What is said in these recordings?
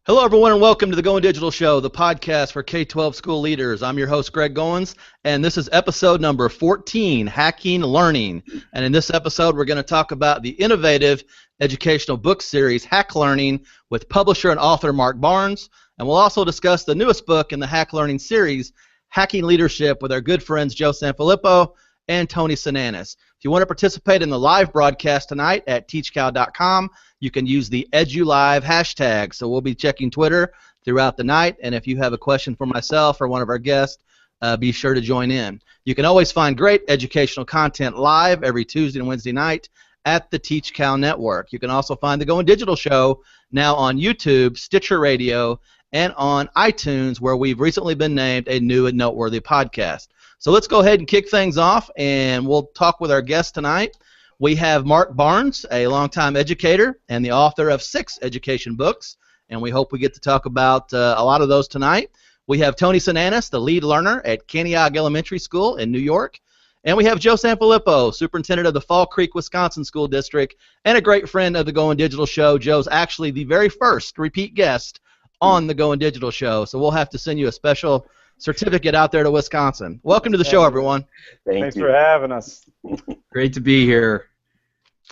Hello, everyone, and welcome to the Goin Digital Show, the podcast for K-12 school leaders. I'm your host, Greg Goins, and this is episode number 14, Hacking Learning. And in this episode, we're going to talk about the innovative educational book series, Hack Learning, with publisher and author Mark Barnes. And we'll also discuss the newest book in the Hack Learning series, Hacking Leadership, with our good friends Joe Sanfelippo and Tony Sinanis. If you want to participate in the live broadcast tonight at teachcow.com, you can use the EduLive hashtag. So we'll be checking Twitter throughout the night, and if you have a question for myself or one of our guests, be sure to join in. You can always find great educational content live every Tuesday and Wednesday night at the Teach Cow Network. You can also find the Goin Digital Show now on YouTube, Stitcher Radio, and on iTunes, where we've recently been named a new and noteworthy podcast. So let's go ahead and kick things off, and we'll talk with our guest tonight. We have Mark Barnes, a longtime educator and the author of 6 education books, and we hope we get to talk about a lot of those tonight. We have Tony Sinanis, the lead learner at Kaniog Elementary School in New York, and we have Joe Sanfelippo, superintendent of the Fall Creek, Wisconsin School District, and a great friend of the Goin Digital Show. Joe's actually the very first repeat guest on the Goin Digital Show, so we'll have to send you a special certificate out there to Wisconsin. Welcome to the show, everyone. Thanks for having us. Great to be here.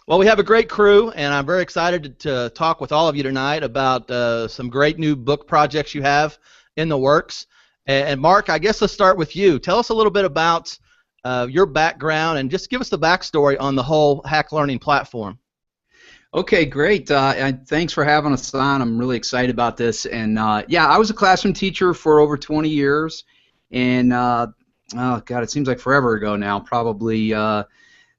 Well, we have a great crew, and I'm very excited to talk with all of you tonight about some great new book projects you have in the works. And Mark, I guess let's start with you. Tell us a little bit about your background and just give us the backstory on the whole Hack Learning platform. Okay, great. Thanks for having us on. I'm really excited about this. And yeah, I was a classroom teacher for over 20 years. And, oh, God, it seems like forever ago now, probably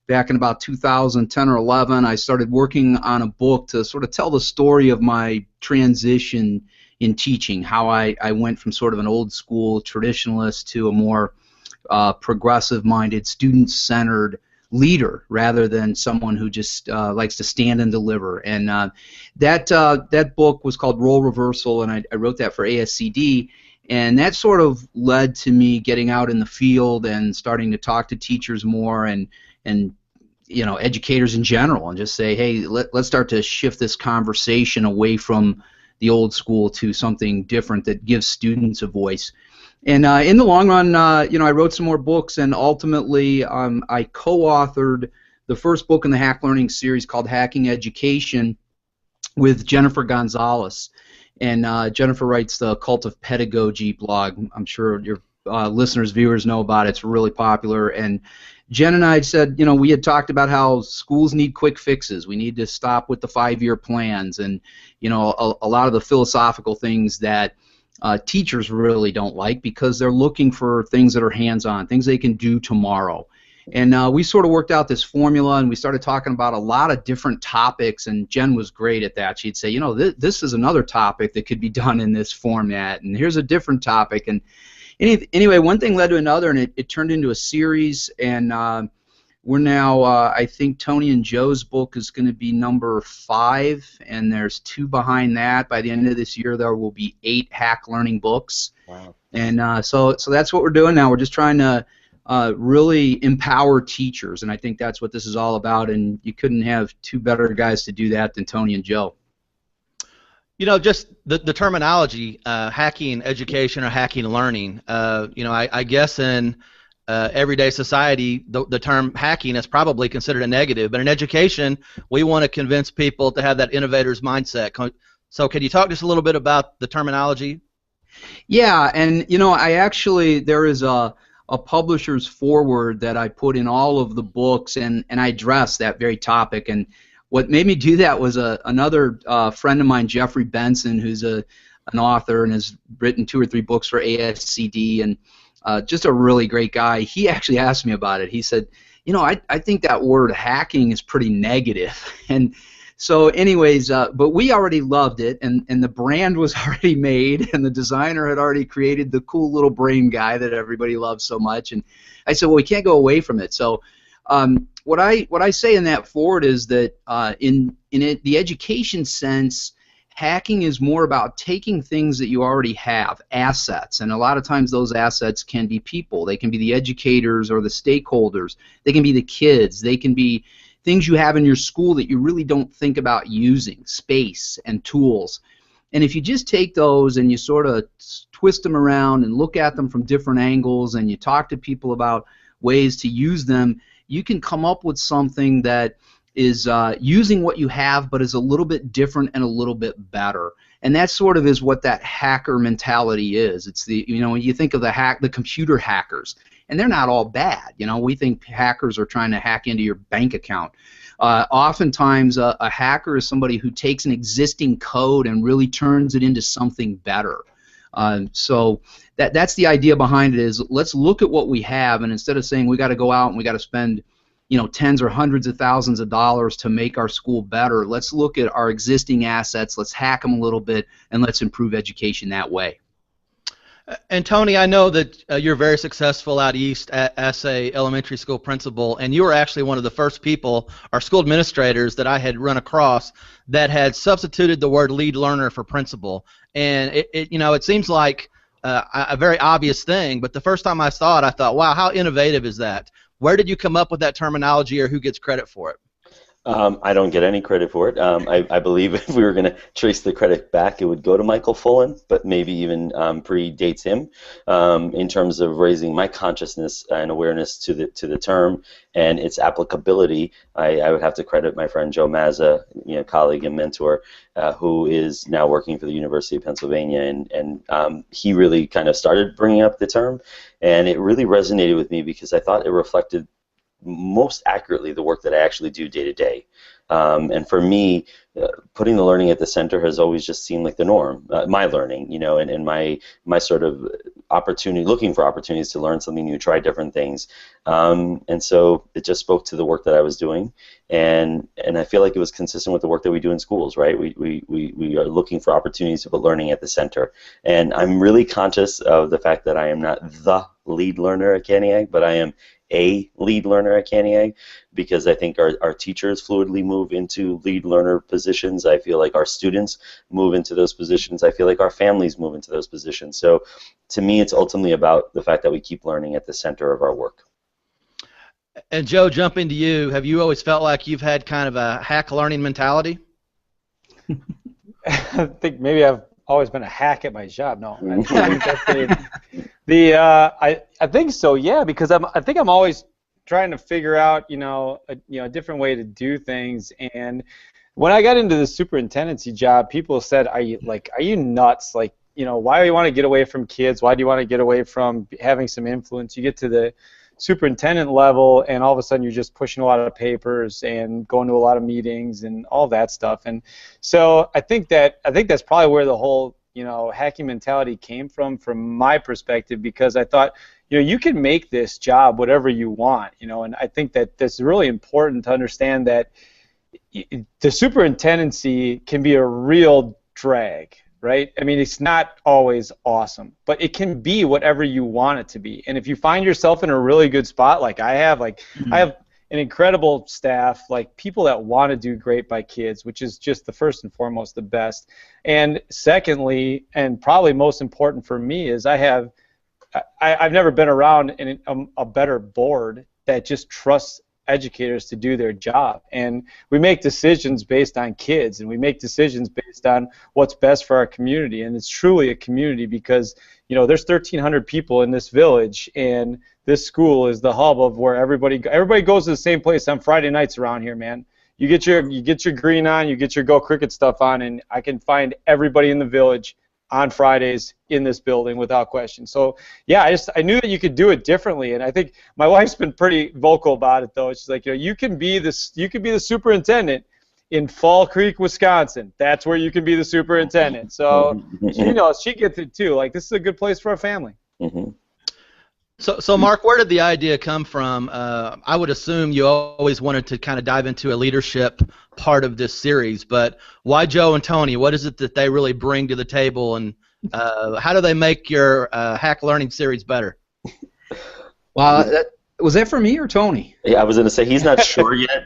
back in about 2010 or 11, I started working on a book to sort of tell the story of my transition in teaching, how I went from sort of an old school traditionalist to a more progressive-minded, student-centered leader rather than someone who just likes to stand and deliver. And that book was called Role Reversal, and I wrote that for ASCD, and that sort of led to me getting out in the field and starting to talk to teachers more and you know, educators in general, and just say, hey, let's start to shift this conversation away from the old school to something different that gives students a voice. And in the long run, you know, I wrote some more books, and ultimately I co-authored the first book in the Hack Learning series called Hacking Education with Jennifer Gonzalez. And Jennifer writes the Cult of Pedagogy blog. I'm sure your listeners, viewers know about it. It's really popular. And Jen and I said, you know, we had talked about how schools need quick fixes. We need to stop with the 5-year plans and, you know, a lot of the philosophical things that teachers really don't like because they're looking for things that are hands-on, things they can do tomorrow. And we sort of worked out this formula, and we started talking about a lot of different topics, and Jen was great at that. She'd say, you know, this is another topic that could be done in this format, and here's a different topic. And anyway, one thing led to another, and it turned into a series, and we're now, I think Tony and Joe's book is going to be number 5, and there's 2 behind that. By the end of this year, there will be 8 Hack Learning books. Wow. And so that's what we're doing now. We're just trying to really empower teachers, and I think that's what this is all about, and you couldn't have 2 better guys to do that than Tony and Joe. You know, just the terminology, hacking education or hacking learning, you know, I guess in everyday society, the term hacking is probably considered a negative, but in education, we want to convince people to have that innovator's mindset. So can you talk just a little bit about the terminology? Yeah, and, you know, there is a publisher's foreword that I put in all of the books, and I address that very topic. And what made me do that was another friend of mine, Jeffrey Benson, who's an author and has written 2 or 3 books for ASCD, and just a really great guy. He actually asked me about it. He said, you know, I think that word hacking is pretty negative. And so anyways, but we already loved it, and the brand was already made, and the designer had already created the cool little brain guy that everybody loves so much. And I said, well, we can't go away from it. So what I say in that forward is that in the education sense, hacking is more about taking things that you already have, assets, and a lot of times those assets can be people. They can be the educators or the stakeholders. They can be the kids. They can be things you have in your school that you really don't think about using, space and tools. And if you just take those and you sort of twist them around and look at them from different angles and you talk to people about ways to use them, you can come up with something that is using what you have but is a little bit different and a little bit better. And that sort of is what that hacker mentality is. It's the, when you think of the computer hackers, and they're not all bad. We think hackers are trying to hack into your bank account. Oftentimes, a hacker is somebody who takes an existing code and really turns it into something better. So that's the idea behind it. Is let's look at what we have, and instead of saying we got to go out and we got to spend tens or hundreds of thousands of dollars to make our school better, let's look at our existing assets. Let's hack them a little bit, and let's improve education that way. And Tony, I know that you're very successful out east as a elementary school principal, and you were actually one of the first people, or school administrators, that I had run across that had substituted the word lead learner for principal. And it seems like a very obvious thing, but the first time I saw it, I thought, wow, how innovative is that? Where did you come up with that terminology, or who gets credit for it? I don't get any credit for it. I believe if we were going to trace the credit back, it would go to Michael Fullen, but maybe even predates him in terms of raising my consciousness and awareness to the term and its applicability. I would have to credit my friend Joe Mazza, colleague and mentor, who is now working for the University of Pennsylvania, and he really kind of started bringing up the term, and it really resonated with me because I thought it reflected most accurately the work that I actually do day to day. And for me, putting the learning at the center has always just seemed like the norm. My learning, and my sort of opportunity, looking for opportunities to learn something new, try different things. And so it just spoke to the work that I was doing, and I feel like it was consistent with the work that we do in schools, right? We are looking for opportunities to put learning at the center. And I'm really conscious of the fact that I am not the lead learner at Cantiag, but I am a lead learner at Cantiag, because I think our teachers fluidly move into lead learner positions. I feel like our students move into those positions. I feel like our families move into those positions. So to me, it's ultimately about the fact that we keep learning at the center of our work. And Joe, jumping to you, have you always felt like you've had kind of a hack learning mentality? I think maybe I've always been a hack at my job. No, I think that's I think so. Yeah, because I think I'm always trying to figure out a different way to do things. And when I got into the superintendency job, people said, "Are you nuts? Like, why do you want to get away from kids? Why do you want to get away from having some influence? You get to the superintendent level, and all of a sudden you're just pushing a lot of papers and going to a lot of meetings and all that stuff." And so I think that's probably where the whole hacking mentality came from my perspective, because I thought you can make this job whatever you want, and I think that that's really important to understand that the superintendency can be a real drag. Right? I mean, it's not always awesome, but it can be whatever you want it to be. And if you find yourself in a really good spot, like I have, I have an incredible staff, like people that want to do great by kids, which is just the first and foremost the best. And secondly, and probably most important for me, is I've never been around a better board that just trusts educators to do their job. And we make decisions based on kids, and we make decisions based on what's best for our community. And it's truly a community, because there's 1,300 people in this village, and this school is the hub of where everybody goes to the same place on Friday nights around here, man. You get your green on, you get your Go Cricket stuff on, and I can find everybody in the village on Fridays in this building without question. So yeah, I knew that you could do it differently, and I think my wife's been pretty vocal about it though. She's like, you can be the superintendent in Fall Creek, Wisconsin. That's where you can be the superintendent. So she gets it too. Like, this is a good place for a family. Mm-hmm. So Mark, where did the idea come from? I would assume you always wanted to kind of dive into a leadership part of this series, but why Joe and Tony? What is it that they really bring to the table, and how do they make your hack learning series better? Well, was that for me or Tony? Yeah, I was going to say he's not sure yet.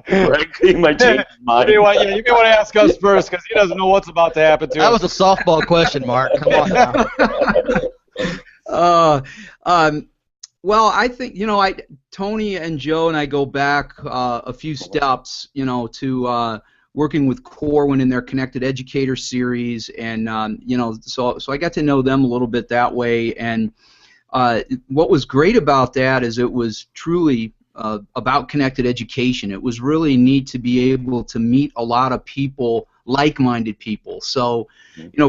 Right? He might change his mind. You may want to ask us first, because he doesn't know what's about to happen to him. That was a softball question, Mark. Come on now. Well, I think Tony and Joe and I go back a few steps, to working with Corwin in their Connected Educator series, and so I got to know them a little bit that way. And what was great about that is it was truly about connected education. It was really neat to be able to meet a lot of people, like-minded people. So,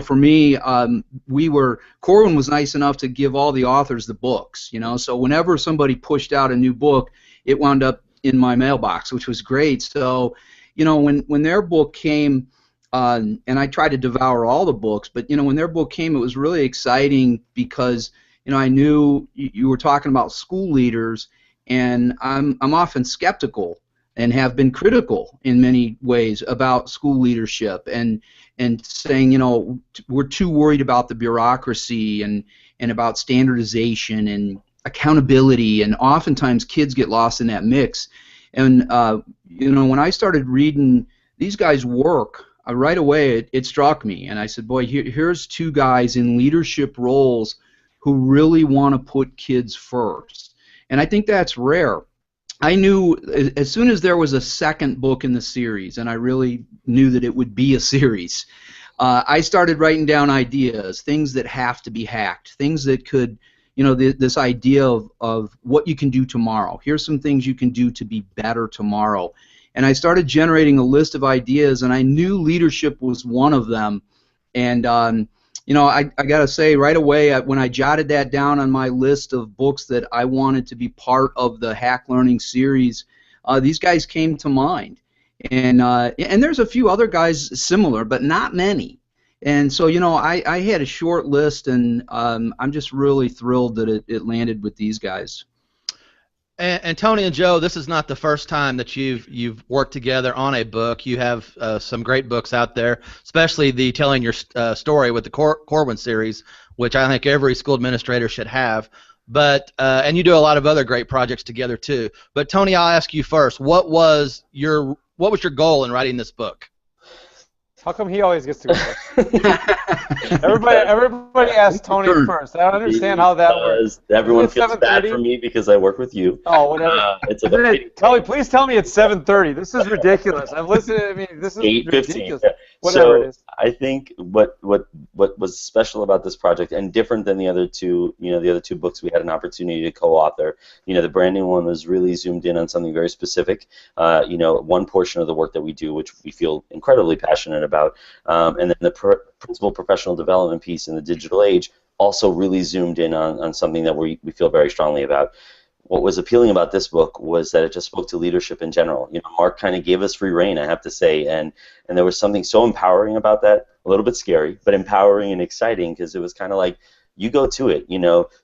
for me, Corwin was nice enough to give all the authors the books, so whenever somebody pushed out a new book, it wound up in my mailbox, which was great. So, when their book came, and I tried to devour all the books, but, when their book came, it was really exciting because, I knew you were talking about school leaders, and I'm often skeptical and have been critical in many ways about school leadership and saying, we're too worried about the bureaucracy and about standardization and accountability, and oftentimes kids get lost in that mix. And when I started reading these guys' work, right away it struck me, and I said, boy, here's two guys in leadership roles who really want to put kids first. And I think that's rare. I knew as soon as there was a second book in the series, and I really knew that it would be a series, I started writing down ideas, things that have to be hacked, things that could, this idea of what you can do tomorrow. Here's some things you can do to be better tomorrow. And I started generating a list of ideas, and I knew leadership was one of them. And I got to say right away, when I jotted that down on my list of books that I wanted to be part of the Hack Learning series, these guys came to mind. And there's a few other guys similar, but not many. And so, I had a short list, and I'm just really thrilled that it landed with these guys. And Tony and Joe, this is not the first time that you've worked together on a book. You have some great books out there, especially the Telling Your Story with the Corwin series, which I think every school administrator should have. But and you do a lot of other great projects together too. But Tony, I'll ask you first. What was your goal in writing this book? How come he always gets to go first? everybody asks Tony first. I don't understand how that works. Everyone feels bad for me because I work with you. Oh, whatever. Tony, please tell me it's 7:30. This is ridiculous. I've listened. I mean, this is 8:15. ridiculous. Whatever it is. I think what was special about this project, and different than the other two, the other two books we had an opportunity to co-author. The brand new one was really zoomed in on something very specific. One portion of the work that we do, which we feel incredibly passionate about, and then the principal professional development piece in the digital age also really zoomed in on something that we feel very strongly about. What was appealing about this book was that it just spoke to leadership in general. Mark kind of gave us free reign, I have to say, and there was something so empowering about that, a little bit scary, but empowering and exciting, because it was kind of like, you go to it.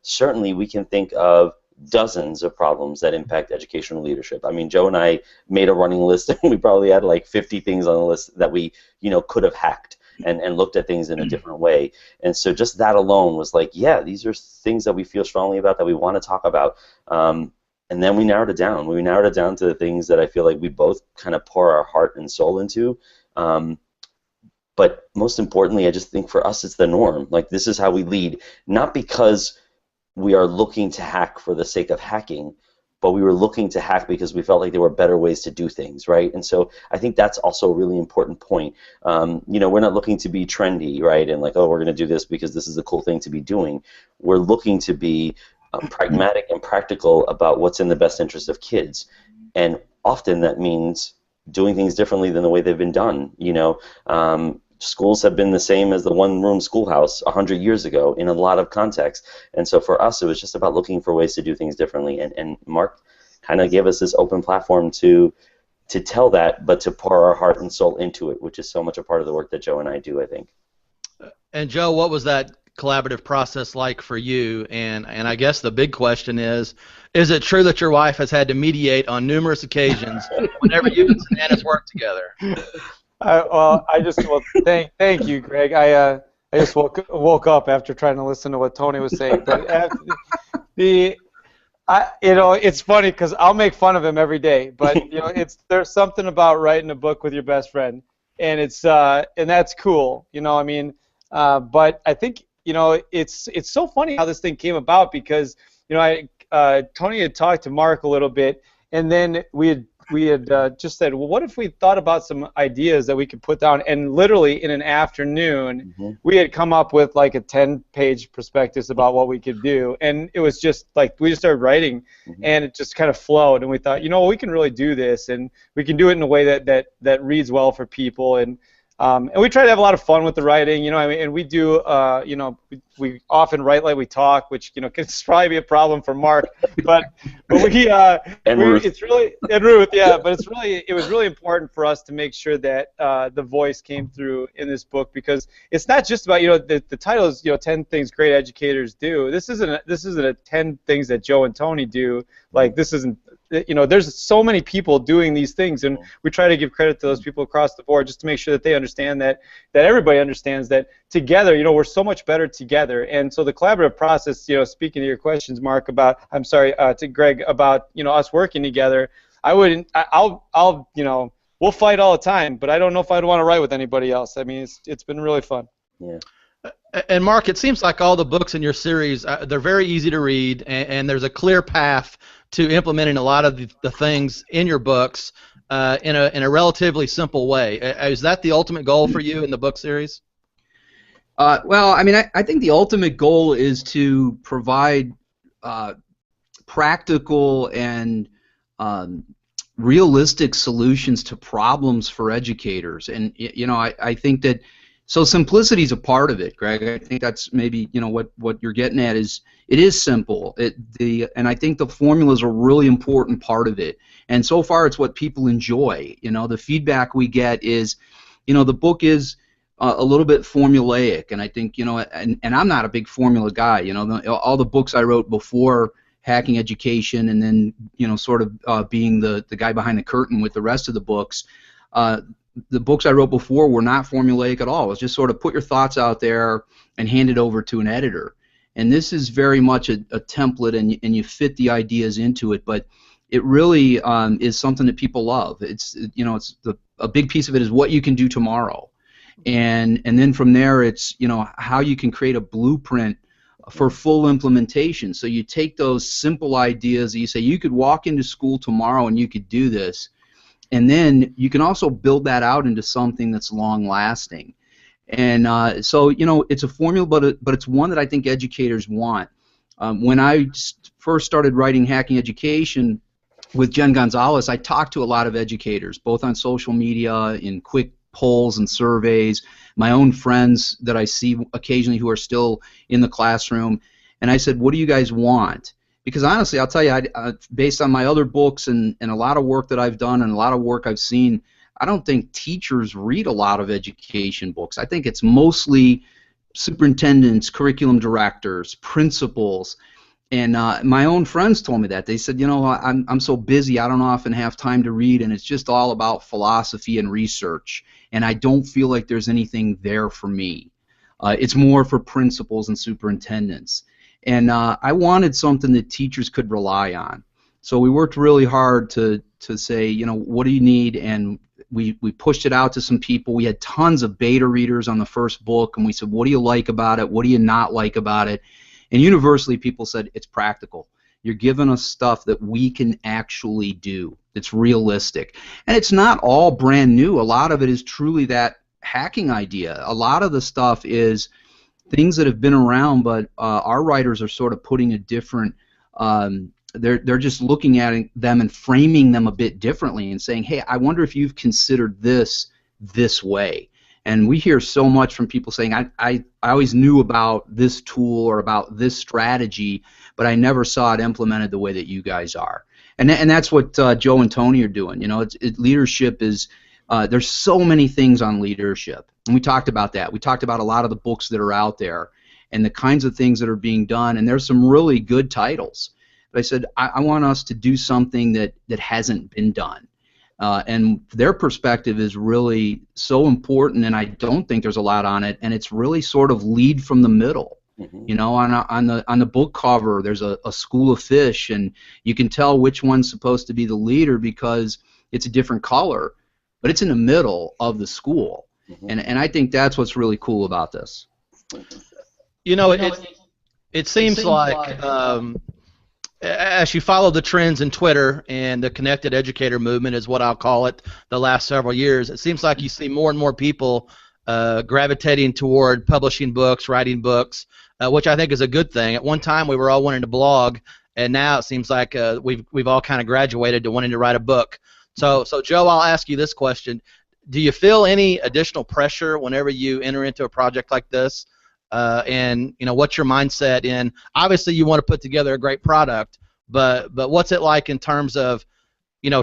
Certainly we can think of dozens of problems that impact educational leadership. I mean, Joe and I made a running list, and we probably had like 50 things on the list that we, could have hacked and looked at things in a different way. And so just that alone was like, yeah, these are things that we feel strongly about, that we want to talk about. And then we narrowed it down. We narrowed it down to the things that I feel like we both kind of pour our heart and soul into. But most importantly, I just think for us it's the norm. Like, this is how we lead, not because we are looking to hack for the sake of hacking, but we were looking to hack because we felt like there were better ways to do things, right? And so I think that's also a really important point. We're not looking to be trendy, right? And like, oh, we're going to do this because this is a cool thing to be doing. We're looking to be pragmatic and practical about what's in the best interest of kids. And often that means doing things differently than the way they've been done. Schools have been the same as the one-room schoolhouse 100 years ago in a lot of contexts. And so for us, it was just about looking for ways to do things differently. And Mark kind of gave us this open platform to tell that, but to pour our heart and soul into it, which is so much a part of the work that Joe and I do, I think. And Joe, what was that collaborative process like for you? And I guess the big question is it true that your wife has had to mediate on numerous occasions whenever you and Sinanis work together? Thank you, Greg. I just woke up after trying to listen to what Tony was saying. But it's funny because I'll make fun of him every day. But there's something about writing a book with your best friend, and and that's cool. But I think it's so funny how this thing came about, because Tony had talked to Mark a little bit, and then we had had just said, well, what if we thought about some ideas that we could put down? And literally in an afternoon, we had come up with like a 10-page prospectus about what we could do, and it was just like we just started writing, and it just kind of flowed. And we thought, we can really do this, and we can do it in a way that reads well for people, and we try to have a lot of fun with the writing, and we do, we often write like we talk, which, can probably be a problem for Mark, but it's really, and Ruth, yeah, but it was really important for us to make sure that the voice came through in this book, because it's not just about, the title is, 10 things great educators do. This isn't a 10 things that Joe and Tony do. Like, this isn't, there's so many people doing these things, and we try to give credit to those people across the board just to make sure that they understand that everybody understands that together, we're so much better together. And so the collaborative process, speaking to your questions, Mark, to Greg, about, us working together, we'll fight all the time, but I don't know if I'd want to write with anybody else. I mean, it's been really fun. Yeah. And Mark, it seems like all the books in your series, they're very easy to read, and there's a clear path to implementing a lot of the things in your books in a relatively simple way. Is that the ultimate goal for you in the book series? Well, I mean, I think the ultimate goal is to provide practical and realistic solutions to problems for educators. And, I think that, so simplicity is a part of it, Greg. I think that's maybe, what you're getting at is it is simple. And I think the formula is a really important part of it. And so far, it's what people enjoy. The feedback we get is, the book is a little bit formulaic, and I think, and I'm not a big formula guy. All the books I wrote before Hacking Education, and then, sort of being the guy behind the curtain with the rest of the books. The books I wrote before were not formulaic at all. It was just sort of put your thoughts out there and hand it over to an editor. And this is very much a template, and you fit the ideas into it. But it really is something that people love. It's a big piece of it is what you can do tomorrow, and then from there it's how you can create a blueprint for full implementation. So you take those simple ideas that you say you could walk into school tomorrow and you could do this. And then you can also build that out into something that's long-lasting. And so, it's a formula, but it's one that I think educators want. When I first started writing Hacking Education with Jen Gonzalez, I talked to a lot of educators, both on social media, in quick polls and surveys, my own friends that I see occasionally who are still in the classroom. And I said, what do you guys want? Because honestly, I'll tell you, based on my other books and a lot of work that I've done and a lot of work I've seen, I don't think teachers read a lot of education books. I think it's mostly superintendents, curriculum directors, principals. And my own friends told me that. They said, I'm so busy, I don't often have time to read, and it's just all about philosophy and research, and I don't feel like there's anything there for me. It's more for principals and superintendents. And I wanted something that teachers could rely on. So we worked really hard to say, what do you need? And we pushed it out to some people. We had tons of beta readers on the first book, and we said, what do you like about it? What do you not like about it? And universally, people said, it's practical. You're giving us stuff that we can actually do. It's realistic. And it's not all brand new. A lot of it is truly that hacking idea. A lot of the stuff is things that have been around, but our writers are sort of putting a different, they're just looking at them and framing them a bit differently and saying, hey, I wonder if you've considered this way. And we hear so much from people saying, I always knew about this tool or about this strategy, but I never saw it implemented the way that you guys are. And that's what Joe and Tony are doing. Leadership is, there's so many things on leadership. And we talked about that. We talked about a lot of the books that are out there and the kinds of things that are being done. And there's some really good titles. But I said, I want us to do something that hasn't been done. And their perspective is really so important, and I don't think there's a lot on it. And it's really sort of lead from the middle. Mm-hmm. On the book cover, there's a school of fish, and you can tell which one's supposed to be the leader because it's a different color, but it's in the middle of the school. Mm-hmm. And I think that's what's really cool about this. It seems like as you follow the trends in Twitter and the connected educator movement is what I'll call it the last several years, it seems like you see more and more people gravitating toward publishing books, writing books, which I think is a good thing. At one time we were all wanting to blog, and now it seems like we've all kind of graduated to wanting to write a book. So Joe, I'll ask you this question. Do you feel any additional pressure whenever you enter into a project like this? And what's your mindset in? Obviously, you want to put together a great product, but what's it like in terms of,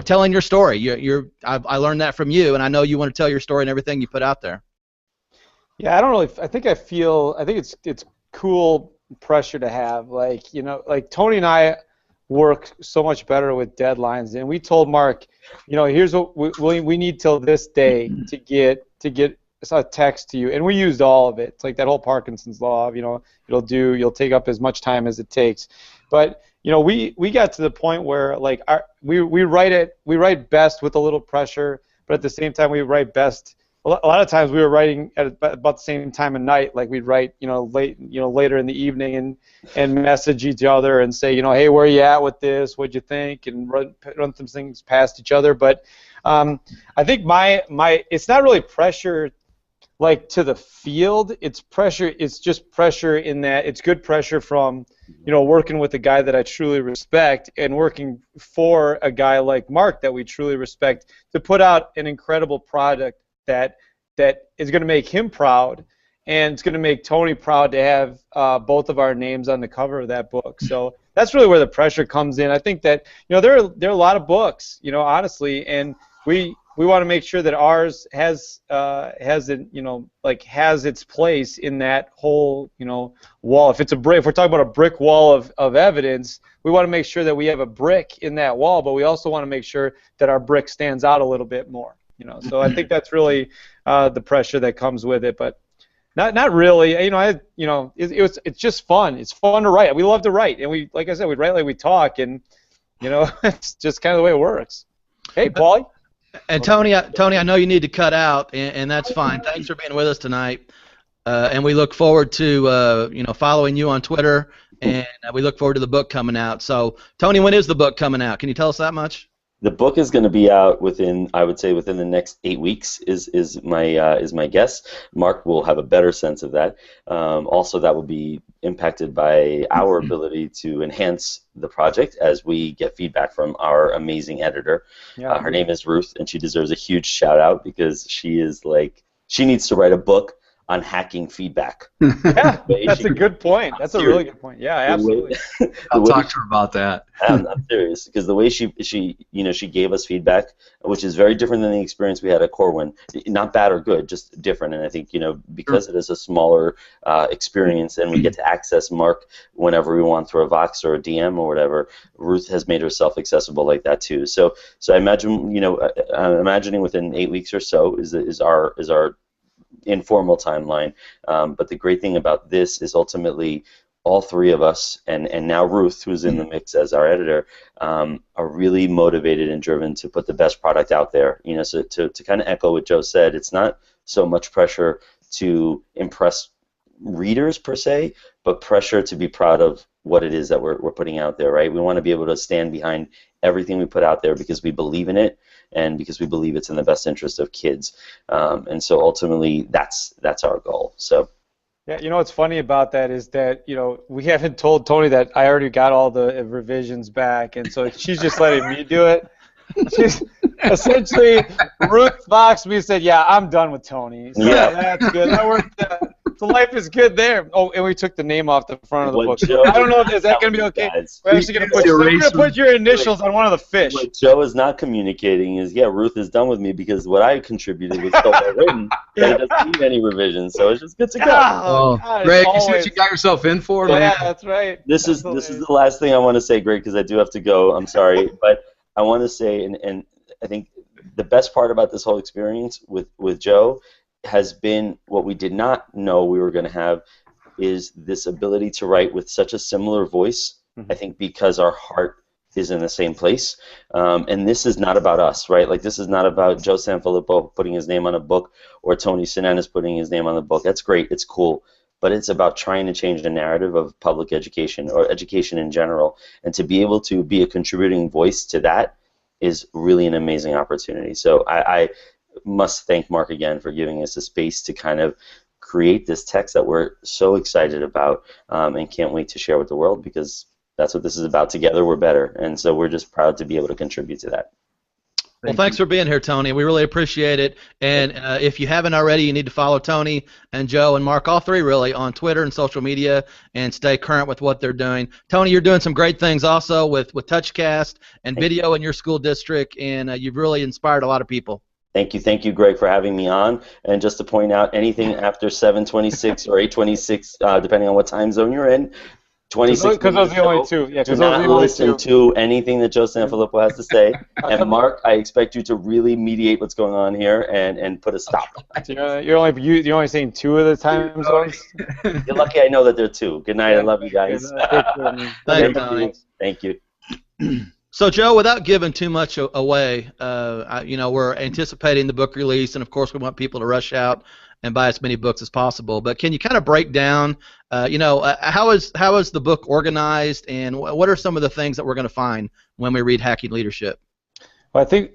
telling your story? I learned that from you, and I know you want to tell your story and everything you put out there. Yeah, I don't really. I think it's cool pressure to have. Like Tony and I work so much better with deadlines, and we told Mark, here's what we need till this day to get a text to you, and we used all of it. It's like that whole Parkinson's law of, you'll take up as much time as it takes. But we got to the point where like we write best with a little pressure, but at the same time we write best. A lot of times we were writing at about the same time of night. Like we'd write later in the evening and message each other and say, hey, where are you at with this? What'd you think? And run some things past each other. But I think my it's not really pressure like to the field. It's pressure. It's just pressure in that it's good pressure from working with a guy that I truly respect and working for a guy like Mark that we truly respect to put out an incredible product that is going to make him proud, and it's going to make Tony proud to have both of our names on the cover of that book. So that's really where the pressure comes in. I think that there are a lot of books, honestly, and we want to make sure that ours has its place in that whole wall. If we're talking about a brick wall of evidence, we want to make sure that we have a brick in that wall, but we also want to make sure that our brick stands out a little bit more. So I think that's really the pressure that comes with it, but not really. It's just fun. It's fun to write. We love to write, and we, like I said, we write like we talk, and it's just kind of the way it works. Hey, Paulie. And Tony, I know you need to cut out, and that's fine. Thanks for being with us tonight, and we look forward to following you on Twitter, and we look forward to the book coming out. So, Tony, when is the book coming out? Can you tell us that much? The book is going to be out within the next 8 weeks is my guess. Mark will have a better sense of that. Also, that will be impacted by our ability to enhance the project as we get feedback from our amazing editor. Yeah. Her name is Ruth, and she deserves a huge shout out because she needs to write a book on hacking feedback. Yeah, that's a good point. That's a really good point. Yeah, absolutely. I'll talk to her about that. I'm serious, because the way she gave us feedback, which is very different than the experience we had at Corwin. Not bad or good, just different. And I think because it is a smaller experience and we get to access Mark whenever we want through a Vox or a DM or whatever, Ruth has made herself accessible like that too. So I imagine I'm imagining within 8 weeks or so is our informal timeline, but the great thing about this is ultimately all three of us, and now Ruth, who's in the mix as our editor, are really motivated and driven to put the best product out there. So to kind of echo what Joe said, it's not so much pressure to impress readers per se, but pressure to be proud of what it is that we're putting out there, right? We want to be able to stand behind everything we put out there because we believe in it and because we believe it's in the best interest of kids. And so ultimately that's our goal. So yeah, what's funny about that is that we haven't told Tony that I already got all the revisions back, and so she's just letting me do it. She's essentially Ruth Fox me said, yeah, I'm done with Tony. So yeah, that's good. That worked. So life is good there. Oh, and we took the name off the front of the book. Joe, I don't know is that going to be okay. We're actually going to put your initials on one of the fish. What Joe is not communicating is, Ruth is done with me because what I contributed was so well written that it doesn't need any revisions. So it's just good to go. God, Greg, you see what you got yourself in for, man? Yeah, that's right. This is the last thing I want to say, Greg, because I do have to go. I'm sorry, but I want to say, and I think the best part about this whole experience with Joe has been what we did not know we were going to have is this ability to write with such a similar voice. I think because our heart is in the same place, and this is not about us, right? Like this is not about Joe Sanfelippo putting his name on a book or Tony Sinanis putting his name on the book. That's great, it's cool, but it's about trying to change the narrative of public education or education in general. And to be able to be a contributing voice to that is really an amazing opportunity. So I must thank Mark again for giving us a space to kind of create this text that we're so excited about and can't wait to share with the world, because that's what this is about. Together we're better, and so we're just proud to be able to contribute to that. Well, thanks for being here, Tony. We really appreciate it. And if you haven't already, you need to follow Tony and Joe and Mark, all three really, on Twitter and social media, and stay current with what they're doing. Tony, you're doing some great things also with TouchCast and video in your school district, and you've really inspired a lot of people. Thank you, Greg, for having me on. And just to point out, anything after 7:26 or 8:26, depending on what time zone you're in, 26 because those are the only two. Yeah, do not listen to anything that Joe Sanfelippo has to say. And Mark, I expect you to really mediate what's going on here and put a stop. You're only saying two of the time zones. You're lucky I know that there are two. Good night. I love you guys. Thank you. So, Joe, without giving too much away, we're anticipating the book release, and of course we want people to rush out and buy as many books as possible. But can you kind of break down, how is the book organized, and what are some of the things that we're going to find when we read Hacking Leadership? Well, I think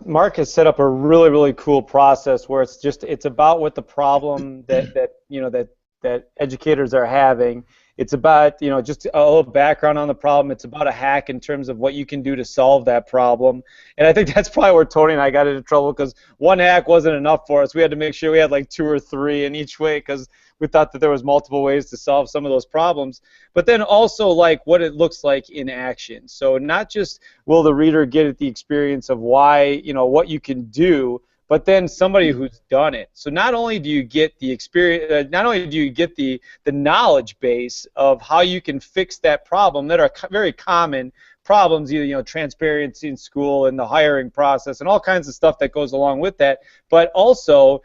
Mark has set up a really, really cool process where it's about what the problem that educators are having. It's about, just a little background on the problem. It's about a hack in terms of what you can do to solve that problem. And I think that's probably where Tony and I got into trouble, because one hack wasn't enough for us. We had to make sure we had like 2 or 3 in each way, because we thought that there was multiple ways to solve some of those problems. But then also like what it looks like in action. So not just will the reader get the experience of why, what you can do, but then somebody who's done it. So not only do you get the experience, not only do you get the knowledge base of how you can fix that problem that are very common problems, transparency in school and the hiring process and all kinds of stuff that goes along with that, but also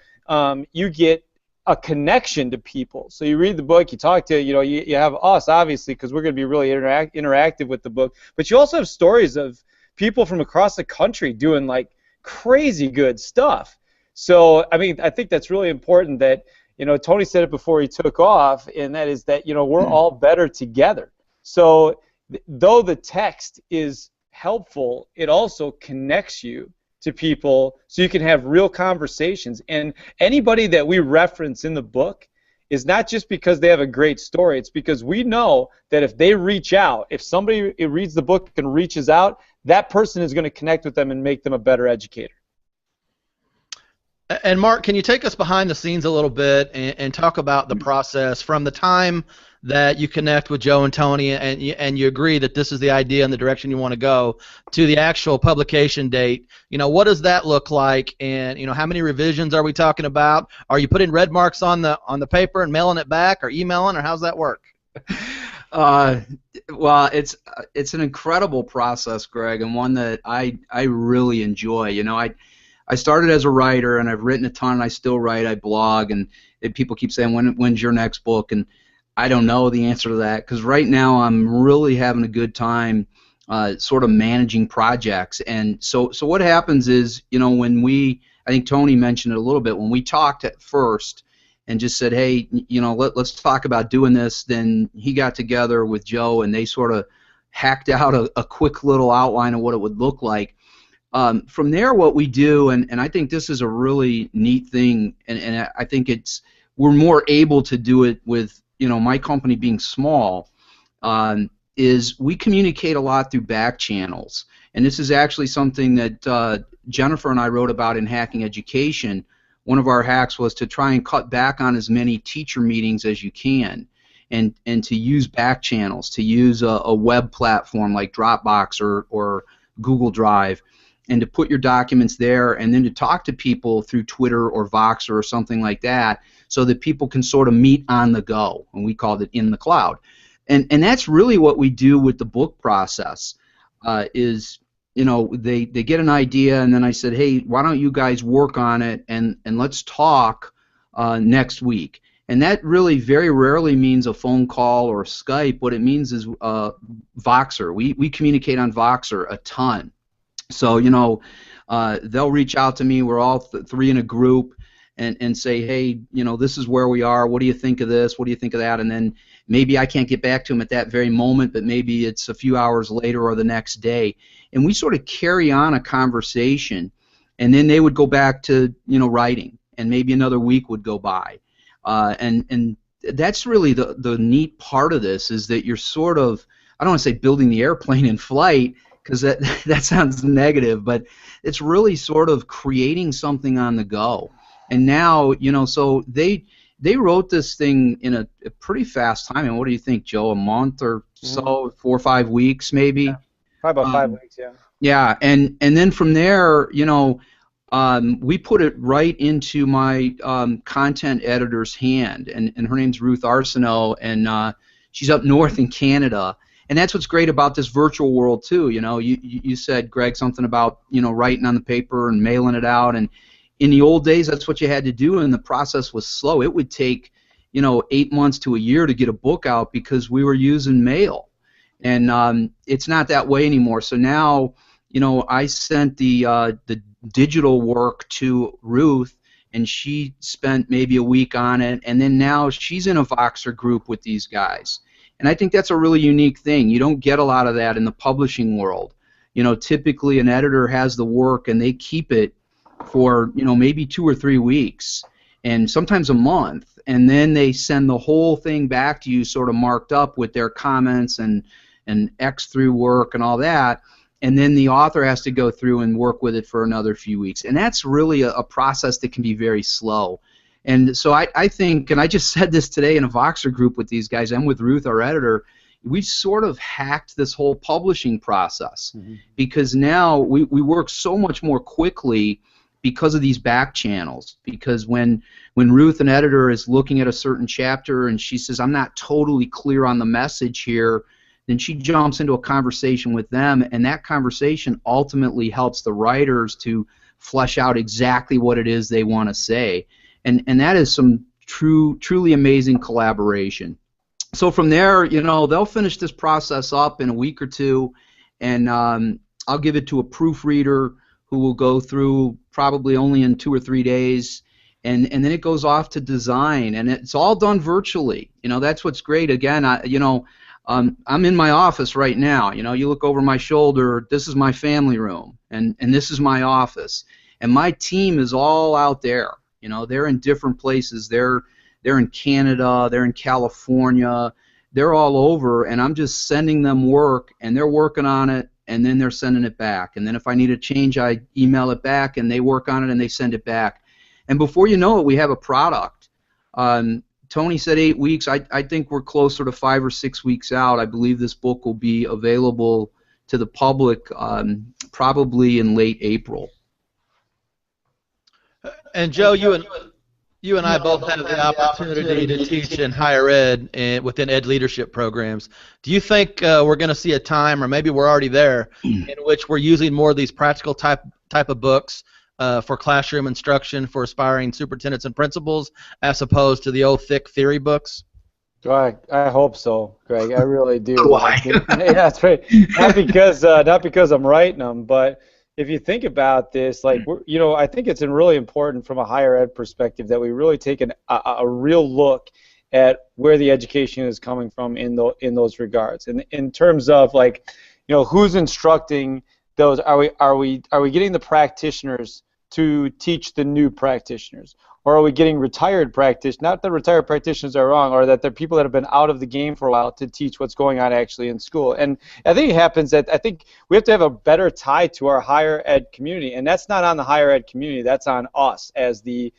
you get a connection to people. So you read the book, you talk to, you have us obviously, because we're going to be really interactive with the book, but you also have stories of people from across the country doing like crazy good stuff. So I think that's really important that Tony said it before he took off, and that is that we're all better together. So though the text is helpful, it also connects you to people so you can have real conversations. And anybody that we reference in the book is not just because they have a great story, it's because we know that if they reach out, if somebody reads the book and reaches out, that person is going to connect with them and make them a better educator. And Mark, can you take us behind the scenes a little bit and talk about the process from the time that you connect with Joe and Tony and you agree that this is the idea and the direction you want to go to the actual publication date? What does that look like, and how many revisions are we talking about? Are you putting red marks on the paper and mailing it back, or emailing, or how's that work? Well, it's an incredible process, Greg, and one that I really enjoy. I started as a writer, and I've written a ton, and I still write. I blog, and people keep saying, when's your next book? And I don't know the answer to that, because right now I'm really having a good time sort of managing projects. And so what happens is, when I think Tony mentioned it a little bit, when we talked at first and just said, hey, let's talk about doing this, then he got together with Joe, and they sort of hacked out a quick little outline of what it would look like. From there, what we do, and I think this is a really neat thing, and I think we're more able to do it with my company being small, is we communicate a lot through back channels. And this is actually something that Jennifer and I wrote about in Hacking Education. One of our hacks was to try and cut back on as many teacher meetings as you can, and to use back channels, to use a web platform like Dropbox or Google Drive, and to put your documents there, and then to talk to people through Twitter or Voxer or something like that, so that people can sort of meet on the go, and we called it in the cloud. And that's really what we do with the book process. They get an idea, and then I said, hey, why don't you guys work on it, and let's talk next week. And that really very rarely means a phone call or Skype. What it means is Voxer. We communicate on Voxer a ton. So they'll reach out to me. We're all three in a group, and say, hey, this is where we are. What do you think of this? What do you think of that? And then maybe I can't get back to them at that very moment, but maybe it's a few hours later or the next day. And we sort of carry on a conversation, and then they would go back to writing, and maybe another week would go by. And that's really the neat part of this, is that you're sort of, I don't want to say building the airplane in flight, because that sounds negative, but it's really sort of creating something on the go. And now, so they wrote this thing in a pretty fast time. And what do you think, Joe? A month or so, 4 or 5 weeks, maybe? Yeah. Probably about 5 weeks, yeah. Yeah, and then from there, we put it right into my content editor's hand, and her name's Ruth Arsenault, and she's up north in Canada. And that's what's great about this virtual world too. You said, Greg, something about writing on the paper and mailing it out, and in the old days that's what you had to do, and the process was slow. It would take 8 months to a year to get a book out because we were using mail, and it's not that way anymore. So now I sent the digital work to Ruth, and she spent maybe a week on it, and then now she's in a Voxer group with these guys. And I think that's a really unique thing. You don't get a lot of that in the publishing world. Typically an editor has the work and they keep it for, maybe 2 or 3 weeks, and sometimes a month, and then they send the whole thing back to you sort of marked up with their comments and X through work and all that, and then the author has to go through and work with it for another few weeks. And that's really a process that can be very slow. And so I think, and I just said this today in a Voxer group with these guys, I'm with Ruth, our editor, we sort of hacked this whole publishing process, because now we work so much more quickly because of these back channels. Because when Ruth, an editor, is looking at a certain chapter and she says, I'm not totally clear on the message here, then she jumps into a conversation with them, and that conversation ultimately helps the writers to flesh out exactly what it is they want to say. And that is some truly amazing collaboration. So from there, they'll finish this process up in a week or two, and I'll give it to a proofreader who will go through probably only in 2 or 3 days, and then it goes off to design, and it's all done virtually. That's what's great. Again, I'm in my office right now. You look over my shoulder, this is my family room, and this is my office, and my team is all out there. They're in different places. They're in Canada, they're in California, they're all over, and I'm just sending them work, and they're working on it, and then they're sending it back. And then if I need a change, I email it back, and they work on it, and they send it back. And before you know it, we have a product. Tony said 8 weeks. I think we're closer to 5 or 6 weeks out. I believe this book will be available to the public probably in late April. And Joe, you and I both have the opportunity to teach in higher ed and within ed leadership programs. Do you think we're going to see a time, or maybe we're already there, in which we're using more of these practical type of books for classroom instruction for aspiring superintendents and principals, as opposed to the old thick theory books? I hope so, Greg. I really do. Why? Yeah, that's right. Not because I'm writing them, but if you think about this, like, I think it's really important from a higher ed perspective that we really take a real look at where the education is coming from in those regards. And in terms of, like, who's instructing those? Are we getting the practitioners to teach the new practitioners? Or are we getting retired practitioners? Not that retired practitioners are wrong, or that they're people that have been out of the game for a while to teach what's going on actually in school. And I think it happens that I think we have to have a better tie to our higher ed community, and that's not on the higher ed community. That's on us as the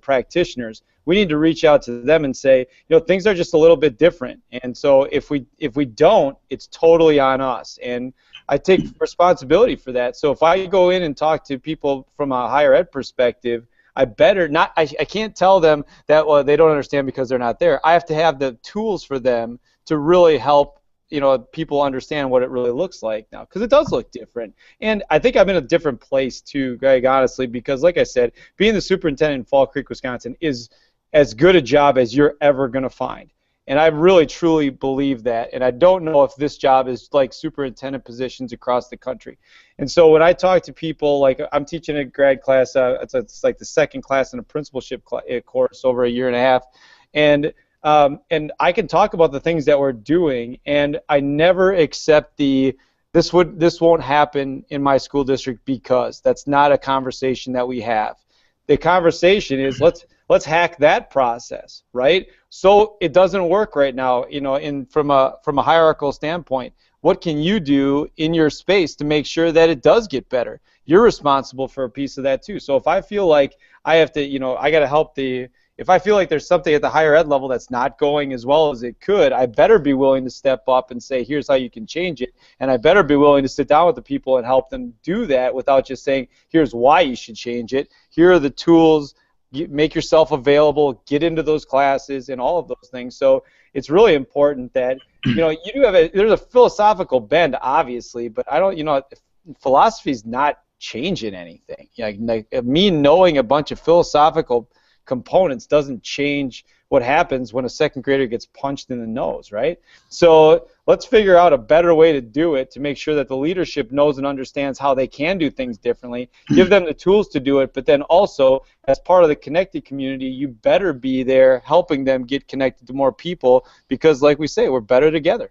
practitioners. We need to reach out to them and say, things are just a little bit different. And so if we don't, it's totally on us. And I take responsibility for that. So if I go in and talk to people from a higher ed perspective, I better not. I can't tell them that they don't understand because they're not there. I have to have the tools for them to really help people understand what it really looks like now, because it does look different. And I think I'm in a different place too, Greg, honestly, because like I said, being the superintendent in Fall Creek, Wisconsin is as good a job as you're ever going to find. And I really, truly believe that. And I don't know if this job is like superintendent positions across the country. And so when I talk to people, like I'm teaching a grad class, it's like the second class in a principalship course over a year and a half. And I can talk about the things that we're doing, and I never accept this won't happen in my school district, because that's not a conversation that we have. The conversation is let's hack that process, right? So it doesn't work right now, from a hierarchical standpoint. What can you do in your space to make sure that it does get better? You're responsible for a piece of that too. So if I feel like I have to, I got to help if I feel like there's something at the higher ed level that's not going as well as it could, I better be willing to step up and say, here's how you can change it. And I better be willing to sit down with the people and help them do that without just saying, here's why you should change it. Here are the tools. Make yourself available, get into those classes, and all of those things. So it's really important that, you do have there's a philosophical bend, obviously, but I don't, philosophy's not changing anything. Like me knowing a bunch of philosophical components doesn't change what happens when a second grader gets punched in the nose, right? So let's figure out a better way to do it to make sure that the leadership knows and understands how they can do things differently, give them the tools to do it, but then also, as part of the connected community, you better be there helping them get connected to more people, because like we say, we're better together.